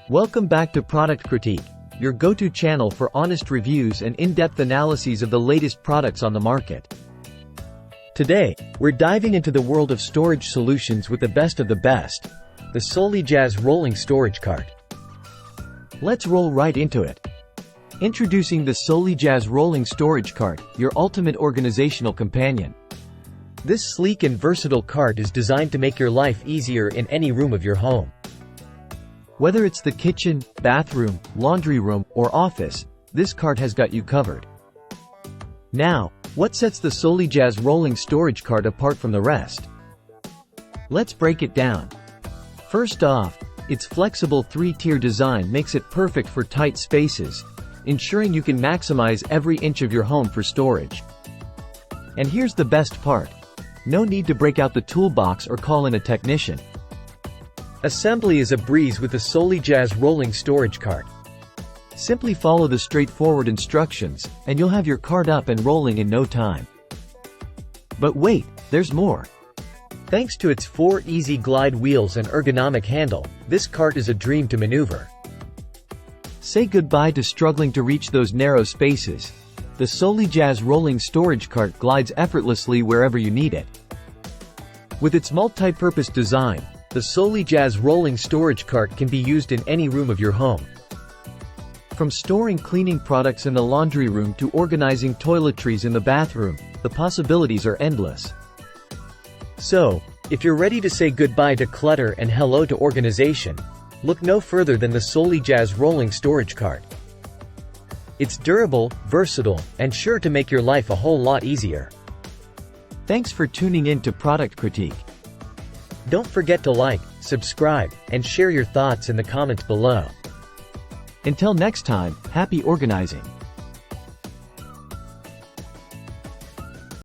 Welcome back to Product Critique, your go-to channel for honest reviews and in-depth analyses of the latest products on the market. Today, we're diving into the world of storage solutions with the best of the best, the Solejazz Rolling Storage Cart. Let's roll right into it. Introducing the Solejazz Rolling Storage Cart, your ultimate organizational companion. This sleek and versatile cart is designed to make your life easier in any room of your home. Whether it's the kitchen, bathroom, laundry room, or office, this cart has got you covered. Now, what sets the Solejazz Rolling Storage Cart apart from the rest? Let's break it down. First off, its flexible three-tier design makes it perfect for tight spaces, ensuring you can maximize every inch of your home for storage. And here's the best part. No need to break out the toolbox or call in a technician. Assembly is a breeze with the Solejazz Rolling Storage Cart. Simply follow the straightforward instructions, and you'll have your cart up and rolling in no time. But wait, there's more. Thanks to its 4 easy glide wheels and ergonomic handle, this cart is a dream to maneuver. Say goodbye to struggling to reach those narrow spaces. The Solejazz Rolling Storage Cart glides effortlessly wherever you need it. With its multi-purpose design, the Solejazz Rolling Storage Cart can be used in any room of your home. From storing cleaning products in the laundry room to organizing toiletries in the bathroom, the possibilities are endless. So, if you're ready to say goodbye to clutter and hello to organization, look no further than the Solejazz Rolling Storage Cart. It's durable, versatile, and sure to make your life a whole lot easier. Thanks for tuning in to Product Critique. Don't forget to like, subscribe, and share your thoughts in the comments below. Until next time, happy organizing!